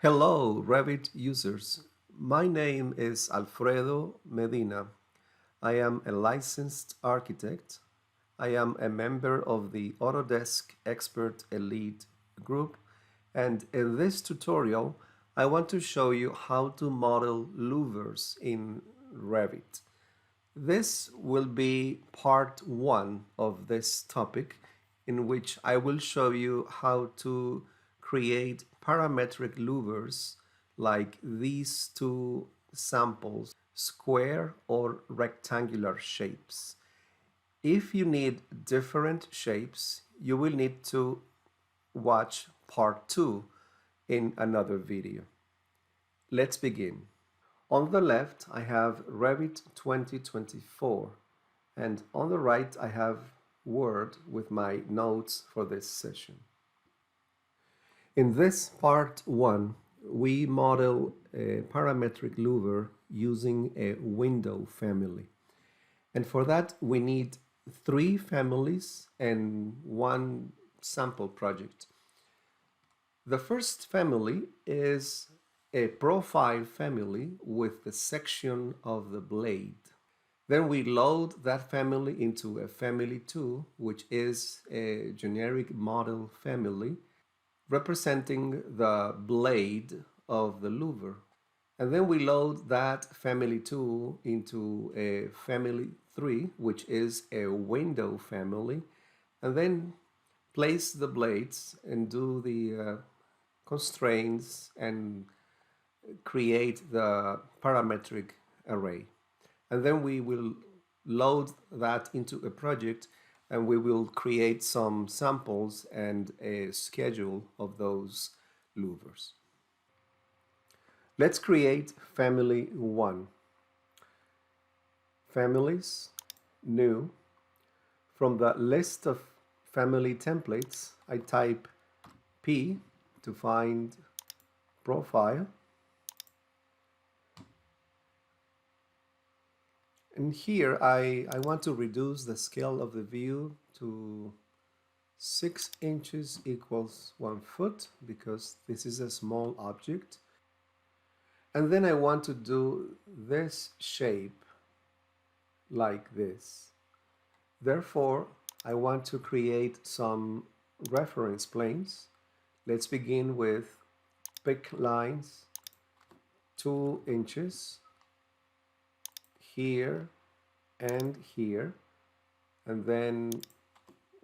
Hello, Revit users. My name is Alfredo Medina. I am a licensed architect. I am a member of the Autodesk Expert Elite group, and in this tutorial, I want to show you how to model louvers in Revit. This will be part one of this topic, in which I will show you how to create parametric louvers like these two samples, square or rectangular shapes. If you need different shapes, you will need to watch part two in another video. Let's begin. On the left, I have Revit 2024, and on the right, I have Word with my notes for this session. In this part one, we model a parametric louver using a window family. And for that, we need three families and one sample project. The first family is a profile family with the section of the blade. Then we load that family into a family 2, which is a generic model family representing the blade of the louver. And then we load that family 2 into a family 3, which is a window family, and then place the blades and do the constraints and create the parametric array. And then we will load that into a project, and we will create some samples and a schedule of those louvers. Let's create family 1. Families, new. From the list of family templates, I type P to find profile. And here I want to reduce the scale of the view to 6 inches equals 1 foot, because this is a small object. And then I want to do this shape like this. Therefore, I want to create some reference planes. Let's begin with pick lines 2 inches here and here, and then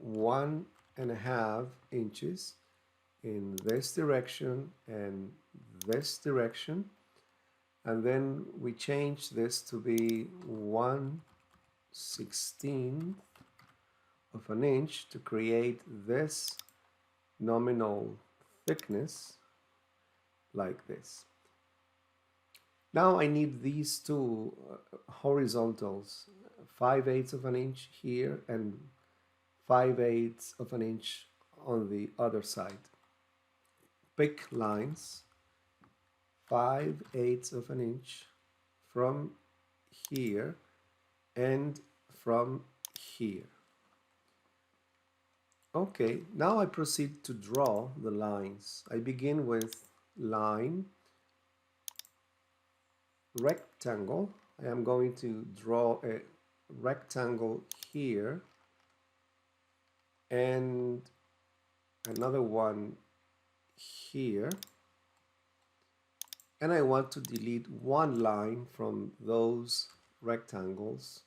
1.5 inches in this direction and this direction, and then we change this to be 1/16 of an inch to create this nominal thickness like this. Now I need these two horizontals, 5/8 of an inch here and 5/8 of an inch on the other side. Pick lines 5/8 of an inch from here and from here. Okay, now I proceed to draw the lines. I begin with line rectangle. I am going to draw a rectangle here and another one here, and I want to delete one line from those rectangles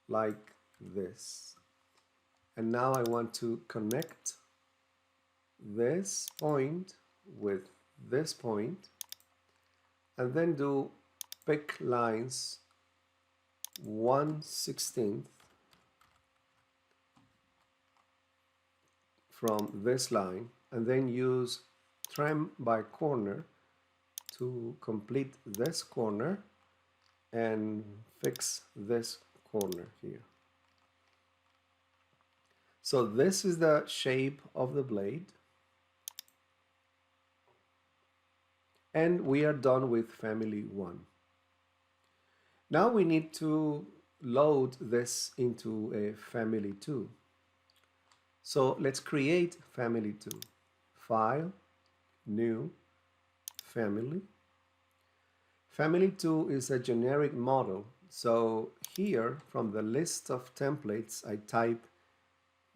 like this. And now I want to connect this point with this point, and then do pick lines 1/16 from this line, and then use trim by corner to complete this corner and fix this corner here. So this is the shape of the blade, and we are done with family 1. Now we need to load this into a family 2. So let's create family 2. File, new, family. Family2 is a generic model. So here from the list of templates, I type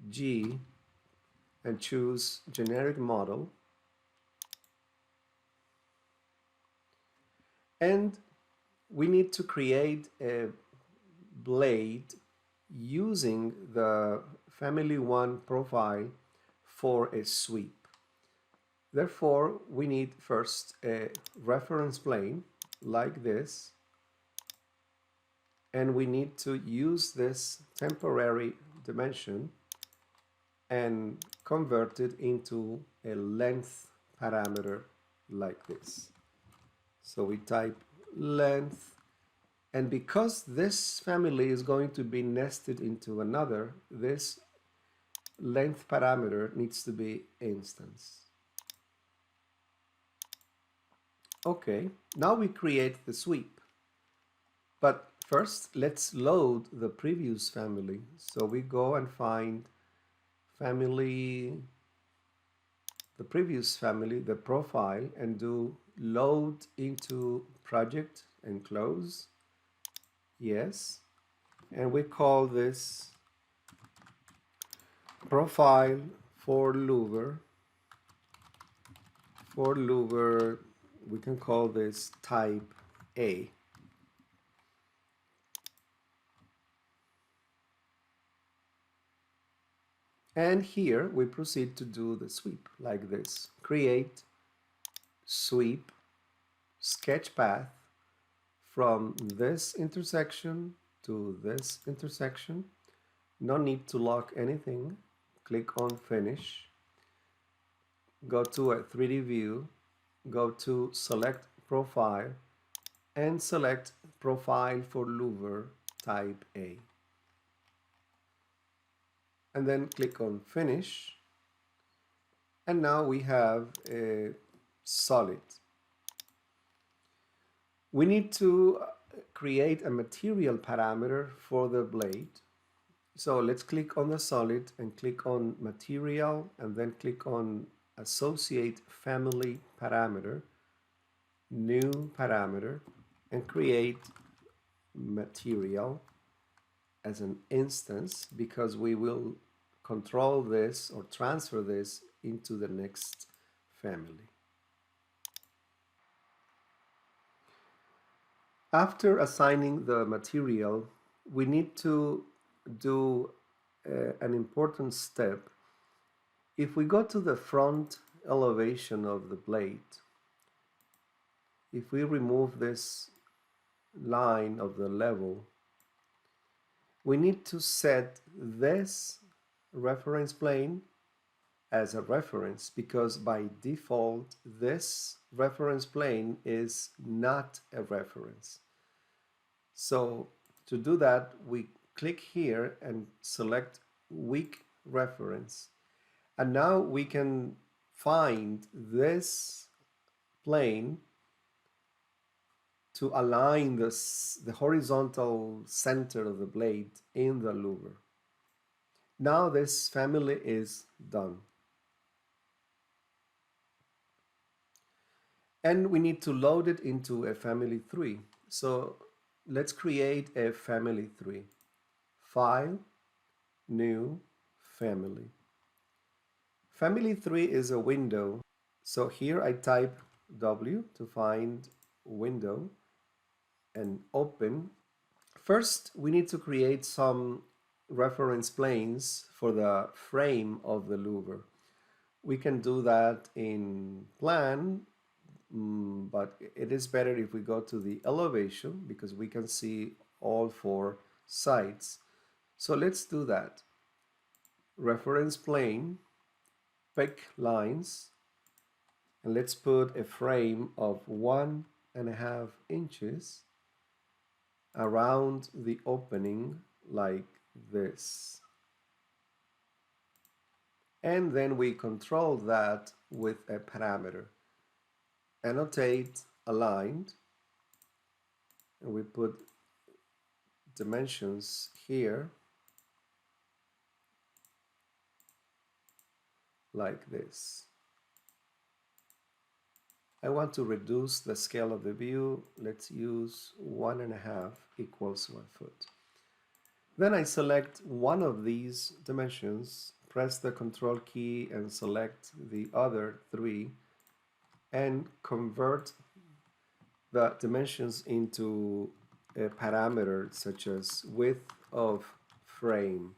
G and choose generic model. And we need to create a blade using the family1 profile for a sweep. Therefore, we need first a reference plane like this, and we need to use this temporary dimension and convert it into a length parameter like this. So we type length, and because this family is going to be nested into another, this length parameter needs to be instance. Okay, now we create the sweep. But first, let's load the previous family. So we go and find family, the previous family, the profile, and do load into project and close. Yes. And we call this profile for louver. For louver, we can call this type A. And here we proceed to do the sweep like this. Create sweep sketch path from this intersection to this intersection. No need to lock anything. Click on finish. Go to a 3D view. Go to select profile and select profile for louver type A. And then click on finish. And now we have a solid. We need to create a material parameter for the blade. So let's click on the solid and click on material and then click on associate family parameter, new parameter, and create material as an instance because we will control this or transfer this into the next family. After assigning the material, we need to do an important step. If we go to the front elevation of the blade, if we remove this line of the level, we need to set this reference plane as a reference because by default this reference plane is not a reference. So to do that, we click here and select weak reference, and now we can find this plane to align the horizontal center of the blade in the louver. Now this family is done. And we need to load it into a family 3. So let's create a family 3. File, new, family. Family 3 is a window. So here I type W to find window and open. First, we need to create some reference planes for the frame of the louver. We can do that in plan, but it is better if we go to the elevation because we can see all 4 sides. So let's do that. Reference plane, pick lines, and let's put a frame of 1.5 inches around the opening like this. And then we control that with a parameter. Annotate aligned, and we put dimensions here like this. I want to reduce the scale of the view. Let's use 1.5 equals 1 foot. Then I select one of these dimensions, press the control key and select the other three, and convert the dimensions into a parameter such as width of frame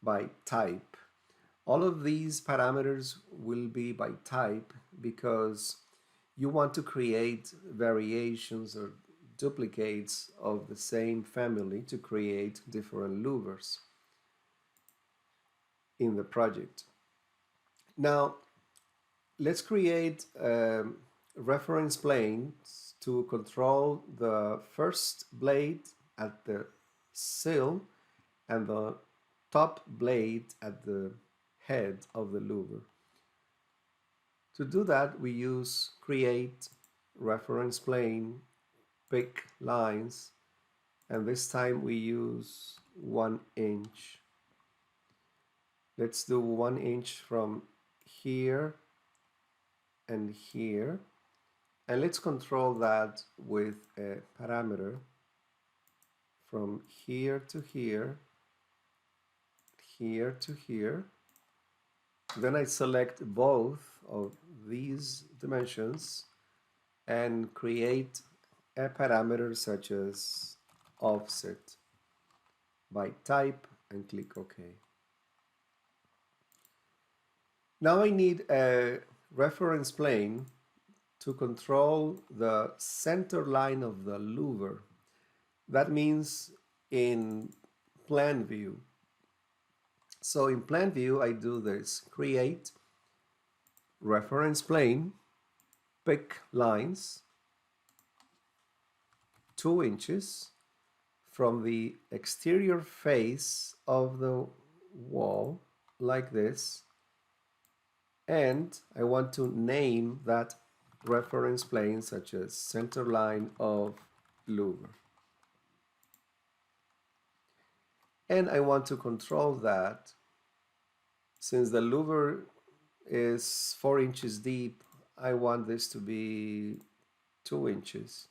by type. All of these parameters will be by type because you want to create variations or duplicates of the same family to create different louvers in the project. Now, let's create reference planes to control the first blade at the sill and the top blade at the head of the louver. To do that, we use create reference plane, pick lines, and this time we use 1 inch. Let's do 1 inch from here and here, and let's control that with a parameter from here to here, here to here. Then I select both of these dimensions and create a parameter such as offset by type and click OK. Now I need a reference plane to control the center line of the louver. That means in plan view. So in plan view, I do this: create reference plane, pick lines, 2 inches from the exterior face of the wall, like this, and I want to name that reference plane such as center line of louver. And I want to control that. Since the louver is 4 inches deep, I want this to be 2 inches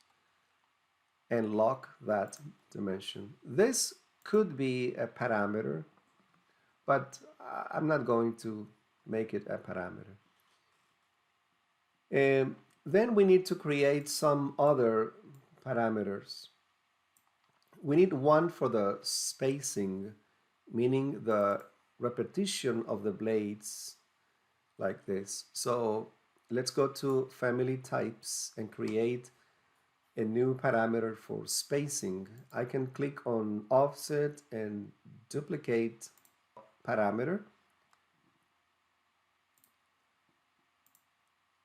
and lock that dimension. This could be a parameter, but I'm not going to make it a parameter. Then we need to create some other parameters. We need one for the spacing, meaning the repetition of the blades, like this. So let's go to family types and create a new parameter for spacing. I can click on offset and duplicate parameter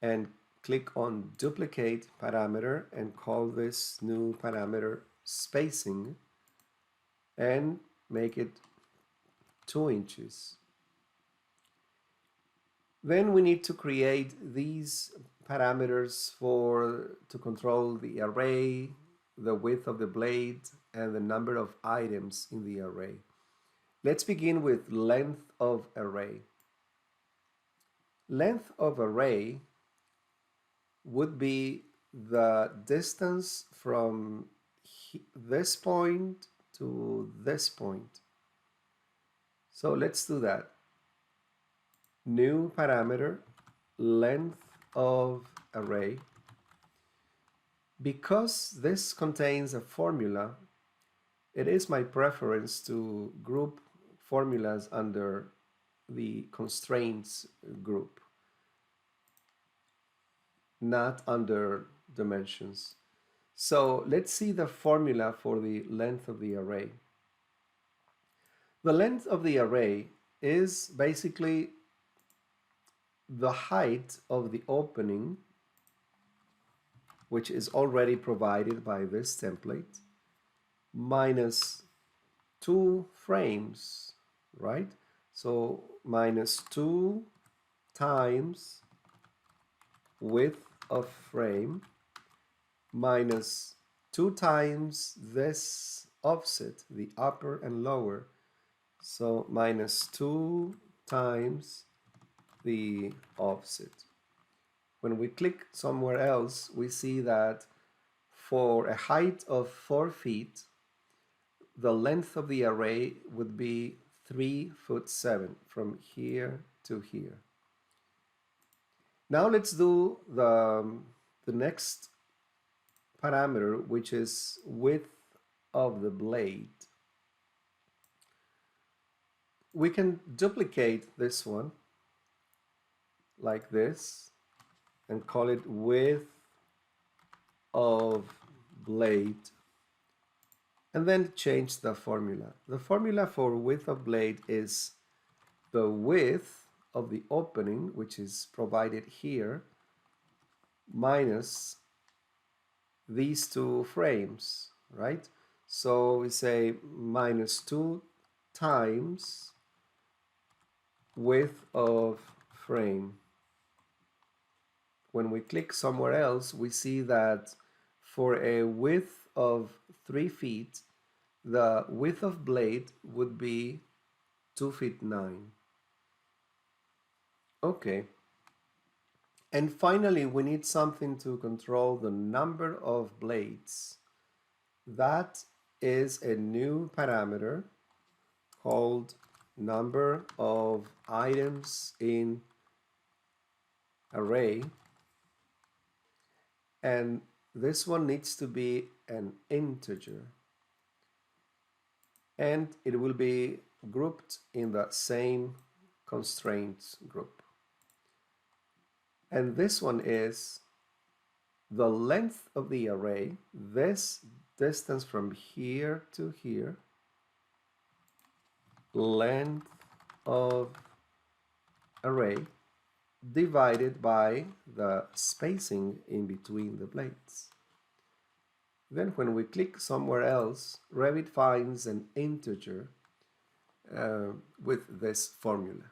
and click on duplicate parameter and call this new parameter spacing and make it 2 inches. Then we need to create these parameters to control the array, the width of the blade, and the number of items in the array. Let's begin with length of array. Length of array would be the distance from this point to this point. So let's do that. New parameter, length of array. Because this contains a formula, it is my preference to group formulas under the constraints group, not under dimensions. So let's see the formula for the length of the array. The length of the array is basically the height of the opening, which is already provided by this template, minus 2 frames, right? So minus 2 times width of frame minus 2 times this offset, the upper and lower. So minus 2 times the offset. when we click somewhere else, we see that for a height of 4 feet, the length of the array would be 3 foot 7 from here to here. Now let's do the next parameter, which is width of the blade. We can duplicate this one like this and call it width of blade, and then change the formula. The formula for width of blade is the width of the opening, which is provided here, minus these two frames, right? So we say minus 2 times width of frame. When we click somewhere else, we see that for a width of 3 feet, the width of blade would be 2 feet 9. Okay. And finally, we need something to control the number of blades. That is a new parameter called number of items in array. And this one needs to be an integer. And it will be grouped in the same constraints group. And this one is the length of the array, this distance from here to here, length of array divided by the spacing in between the blades. Then when we click somewhere else, Revit finds an integer with this formula.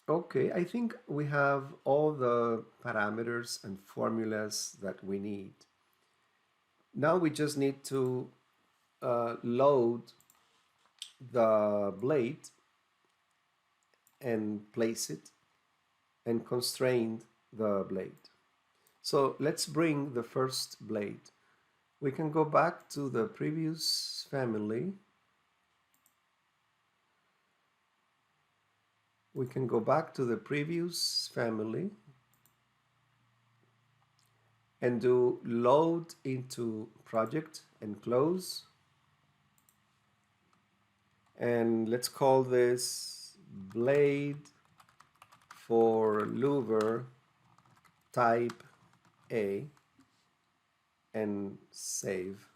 Okay, I think we have all the parameters and formulas that we need. Now we just need to load the blade and place it and constrain the blade. So let's bring the first blade. We can go back to the previous family. We can go back to the previous family and do load into project and close. And let's call this blade for louver type A and save.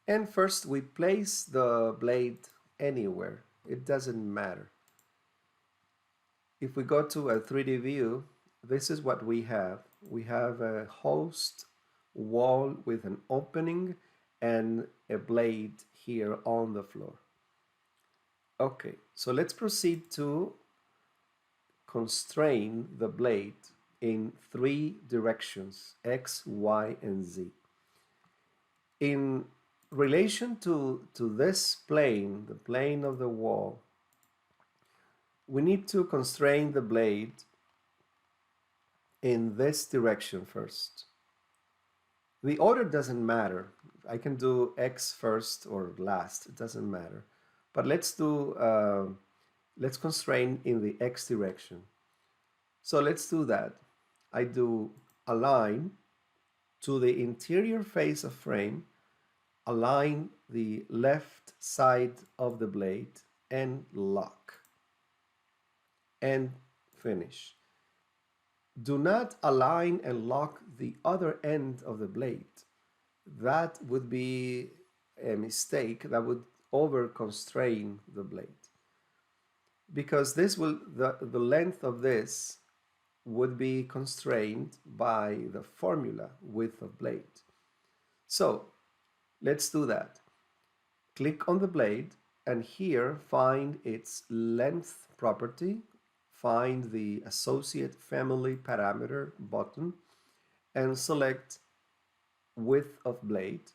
And first we place the blade anywhere. It doesn't matter. If we go to a 3D view, this is what we have. We have a host wall with an opening and a blade here on the floor. Okay, so let's proceed to constrain the blade in 3 directions, X, Y, and Z. In relation to this plane, the plane of the wall, we need to constrain the blade in this direction first. The order doesn't matter. I can do X first or last, it doesn't matter. But let's constrain in the X direction. So let's do that. I do align to the interior face of frame, align the left side of the blade and lock and finish. Do not align and lock the other end of the blade. That would be a mistake. That would over constrain the blade, because this will the length of this would be constrained by the formula width of blade. So let's do that. Click on the blade and here find its length property, find the associate family parameter button and select width of blade.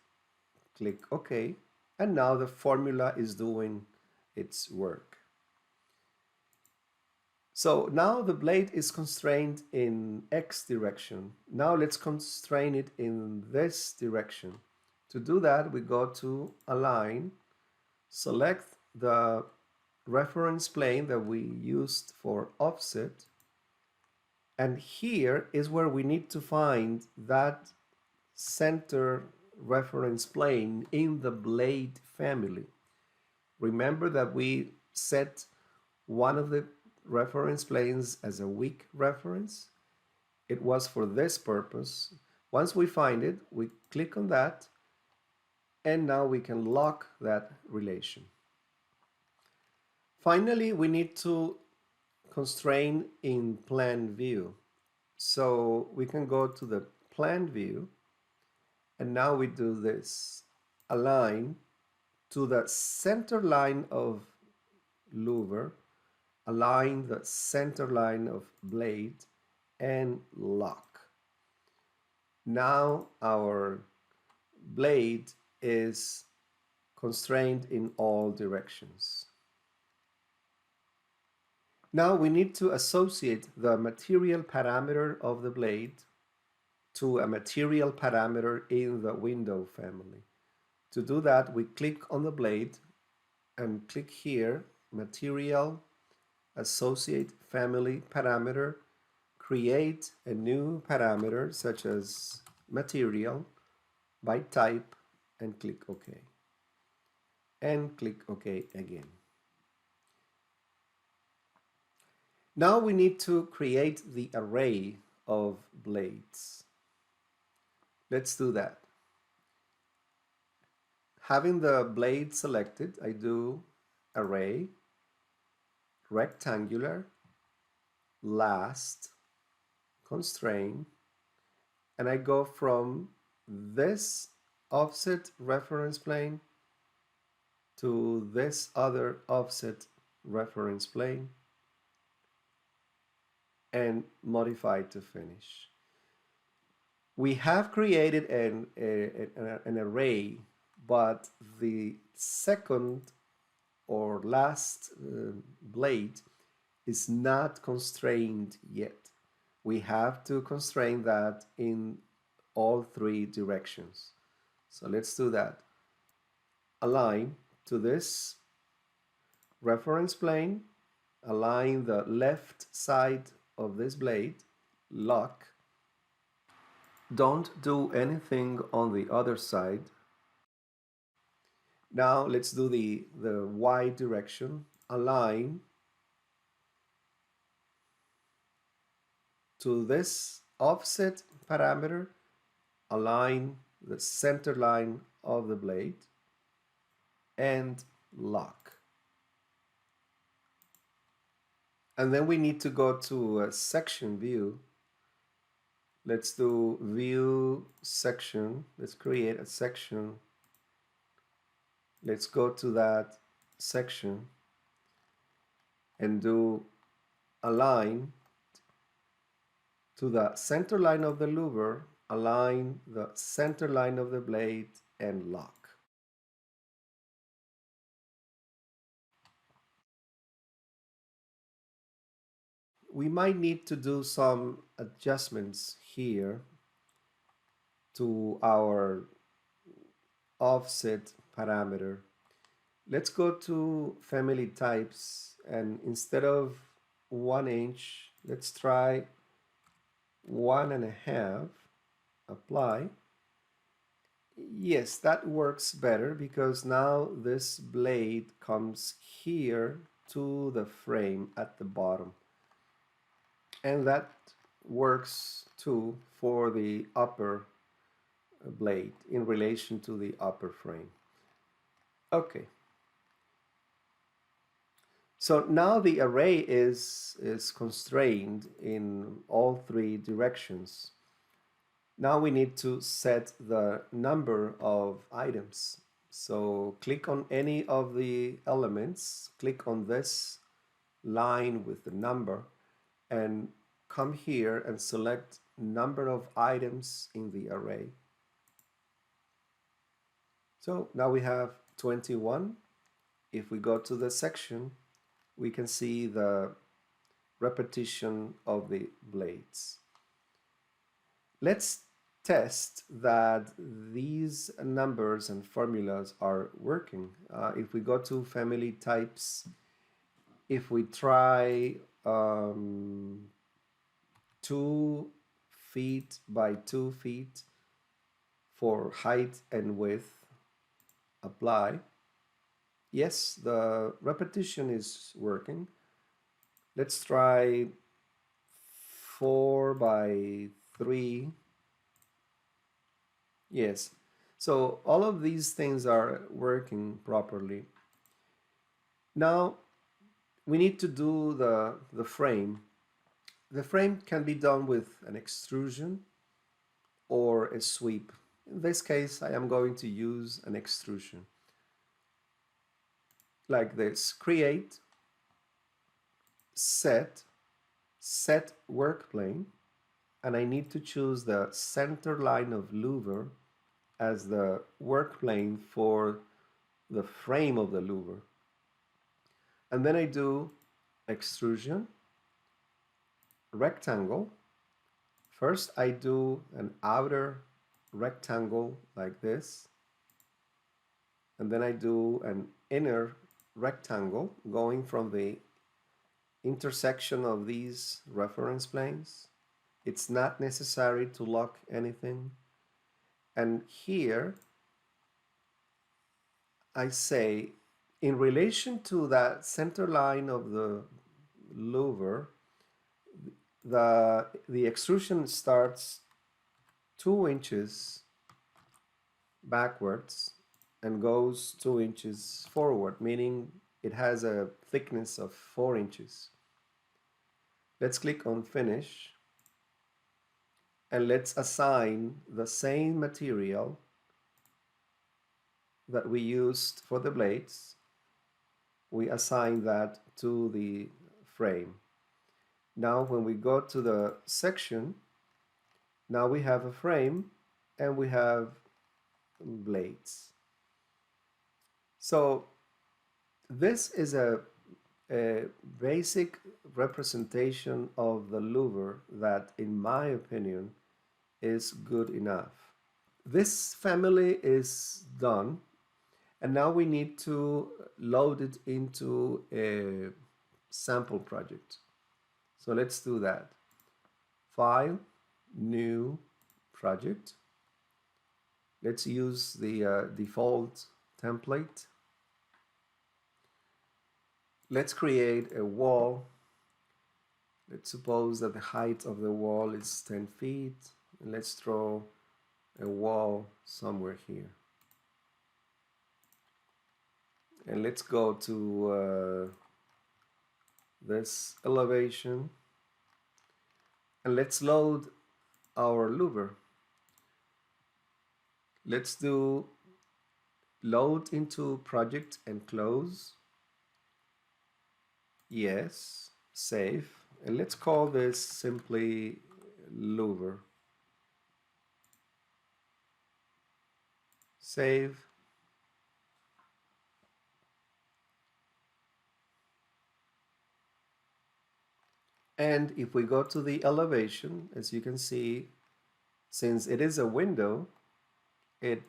Click OK, and now the formula is doing its work. So now the blade is constrained in X direction. Now let's constrain it in this direction. To do that, we go to Align, select the reference plane that we used for offset, and here is where we need to find that center reference plane in the blade family. Remember that we set one of the reference planes as a weak reference. It was for this purpose. Once we find it, we click on that, and now we can lock that relation. Finally, we need to constrain in plan view. So we can go to the plan view, and now we do this. Align to the center line of louver, align the center line of blade, and lock. Now our blade is constrained in all directions. Now we need to associate the material parameter of the blade to a material parameter in the window family. To do that, we click on the blade and click here, Material, Associate Family Parameter, create a new parameter such as Material by type, and click OK. And click OK again. Now we need to create the array of blades. Let's do that. Having the blade selected, I do array, rectangular, last, constraint, and I go from this offset reference plane to this other offset reference plane and modify to finish. We have created an array, but the second or last blade is not constrained yet. We have to constrain that in all three directions. So let's do that. Align to this reference plane, align the left side of this blade, lock. Don't do anything on the other side. Now let's do the Y direction. Align to this offset parameter, align the center line of the blade, and lock. And then we need to go to a section view. Let's do view section. Let's create a section. Let's go to that section and do align to the center line of the louver, align the center line of the blade, and lock. We might need to do some adjustments here to our offset parameter. Let's go to family types, and instead of 1 inch, let's try 1.5. Apply. Yes, that works better because now this blade comes here to the frame at the bottom. And that works too for the upper blade in relation to the upper frame. Okay. So now the array is constrained in all three directions. Now we need to set the number of items. So click on any of the elements, click on this line with the number, and come here and select number of items in the array. So now we have 21. If we go to the section, we can see the repetition of the blades. Let's test that these numbers and formulas are working. If we go to family types, if we try 2 feet by 2 feet for height and width, apply. Yes, the repetition is working. Let's try 4 by 3. Yes. So all of these things are working properly. Now we need to do the frame. The frame can be done with an extrusion or a sweep. In this case, I am going to use an extrusion. Like this. Create, set work plane, and I need to choose the center line of louver as the work plane for the frame of the louver. And then I do extrusion, rectangle. First I do an outer rectangle like this, and then I do an inner rectangle going from the intersection of these reference planes. It's not necessary to lock anything. And here I say, in relation to that center line of the louver, the extrusion starts 2 inches backwards and goes 2 inches forward, meaning it has a thickness of 4 inches. Let's click on finish, and let's assign the same material that we used for the blades. We assign that to the frame. Now when we go to the section, now we have a frame and we have blades. So this is a basic representation of the louver that, in my opinion, is good enough. This family is done, and now we need to load it into a sample project. So let's do that. File, new project. Let's use the default template. Let's create a wall. Let's suppose that the height of the wall is 10 feet. And let's draw a wall somewhere here. And let's go to this elevation. And let's load our louver. Let's do load into project and close. Yes, save. And let's call this simply louver. Save. And if we go to the elevation, as you can see, since it is a window, it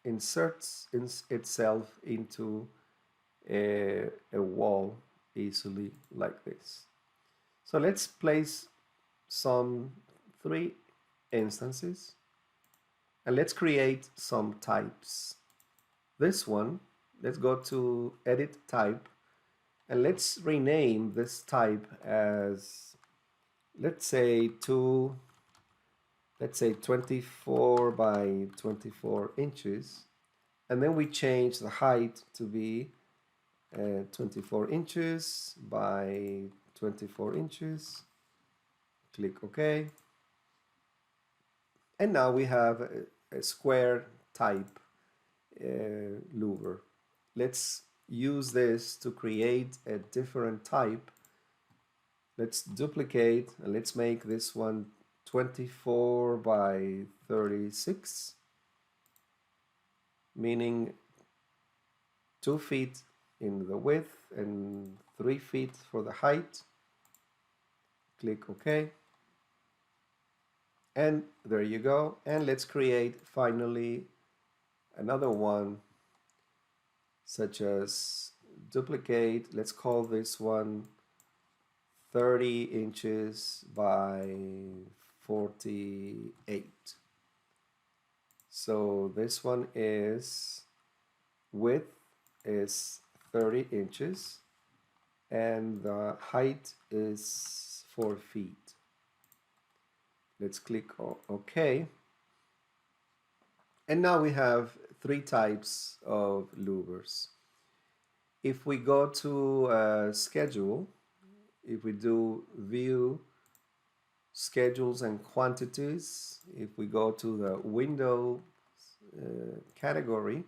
inserts itself into a wall easily like this. So let's place some 3 instances, and let's create some types. This one, let's go to edit type, and let's rename this type as, let's say 24 by 24 inches, and then we change the height to be 24 inches by 24 inches. Click OK. And now we have a square type louver. Let's use this to create a different type. Let's duplicate and let's make this one 24 by 36, meaning 2 feet in the width and 3 feet for the height. Click OK. And there you go. And let's create finally another one, such as duplicate. Let's call this one 30 inches by 48. So this one is width is 30 inches and the height is 4 feet. Let's click OK. And now we have three types of louvers. If we go to schedule, if we do view schedules and quantities, if we go to the window category,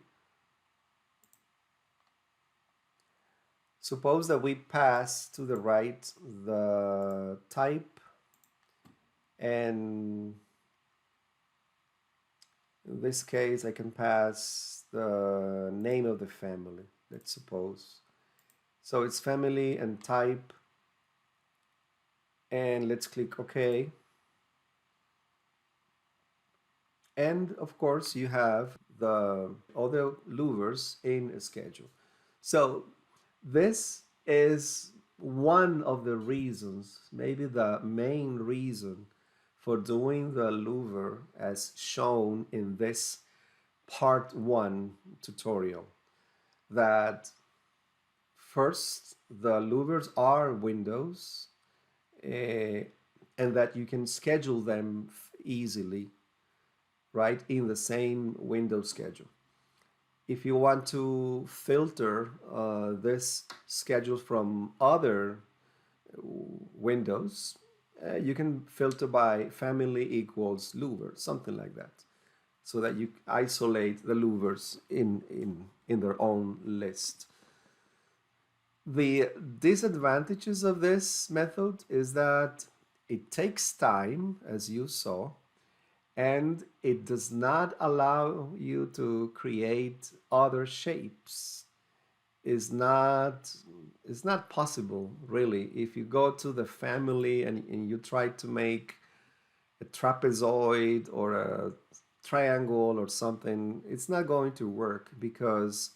suppose that we pass to the right the type, and in this case I can pass the name of the family, let's suppose. So it's family and type, and let's click OK. And of course you have the other louvers in a schedule. So this is one of the reasons, maybe the main reason, for doing the louver as shown in this part 1 tutorial. That first, the louvers are windows, and that you can schedule them easily, right, in the same window schedule. If you want to filter this schedule from other windows, you can filter by family equals louver, something like that, so that you isolate the louvers in their own list. The disadvantages of this method is that it takes time, as you saw, and it does not allow you to create other shapes. It's not possible, really. If you go to the family and you try to make a trapezoid or a triangle or something, it's not going to work, because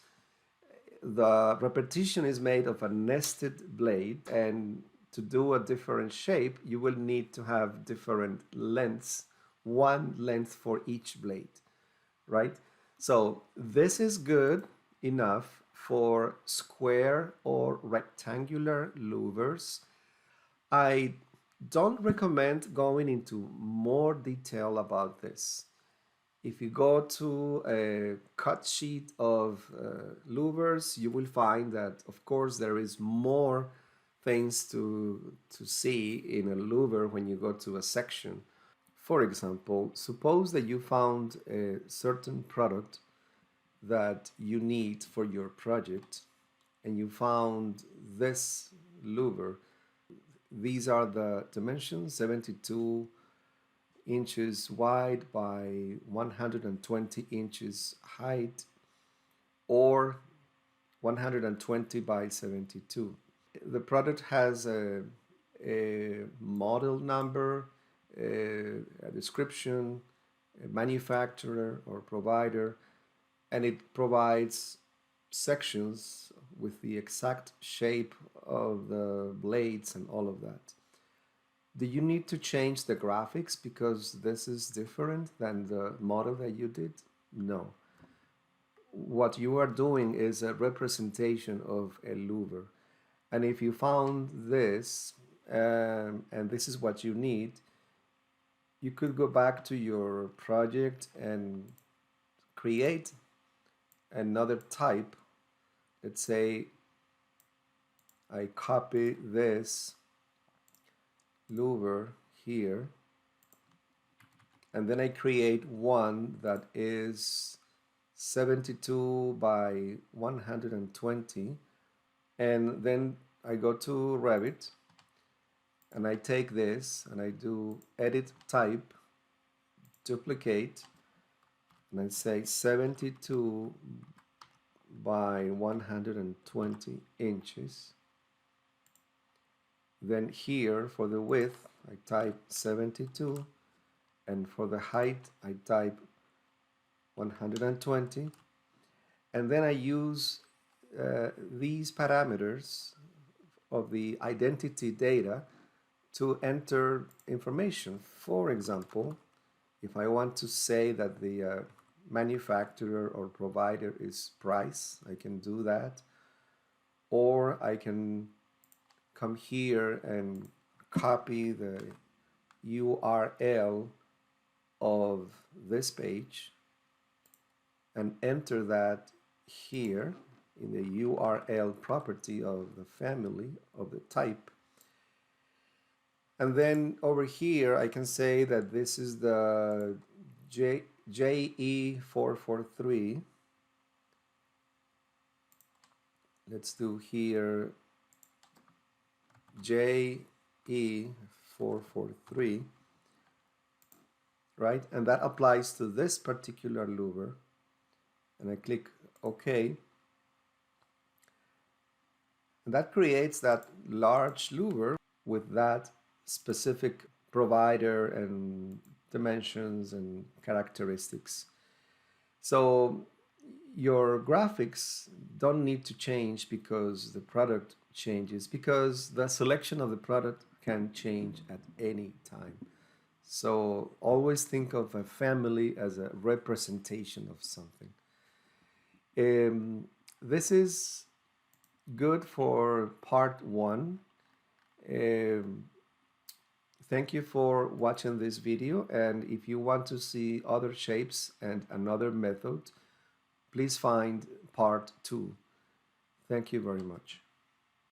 the repetition is made of a nested blade, and to do a different shape you will need to have different lengths, one length for each blade, right? So this is good enough for square or rectangular louvers. I don't recommend going into more detail about this. If you go to a cut sheet of louvers, you will find that, of course, there is more things to see in a louver when you go to a section. For example, suppose that you found a certain product that you need for your project, and you found this louver. These are the dimensions: 72 inches wide by 120 inches height, or 120 by 72. The product has a model number, a description, a manufacturer or provider, and it provides sections with the exact shape of the blades and all of that. Do you need to change the graphics because this is different than the model that you did? No. What you are doing is a representation of a louver. And if you found this, and this is what you need, you could go back to your project and create another type. Let's say I copy this louver here, and then I create one that is 72 by 120, and then I go to Revit and I take this and I do edit type, duplicate, and I say 72 by 120 inches. Then here for the width I type 72, and for the height I type 120, and then I use these parameters of the identity data to enter information. For example, if I want to say that the manufacturer or provider is Price, I can do that. Or I can come here and copy the URL of this page and enter that here in the URL property of the family of the type. And then over here I can say that this is the JE443. Let's do here JE443, right? And that applies to this particular louver. And I click OK. And that creates that large louver with that specific provider and dimensions and characteristics. So your graphics don't need to change because the product changes, because the selection of the product can change at any time. So always think of a family as a representation of something. This is good for part 1. Thank you for watching this video, and if you want to see other shapes and another method, please find part 2. Thank you very much.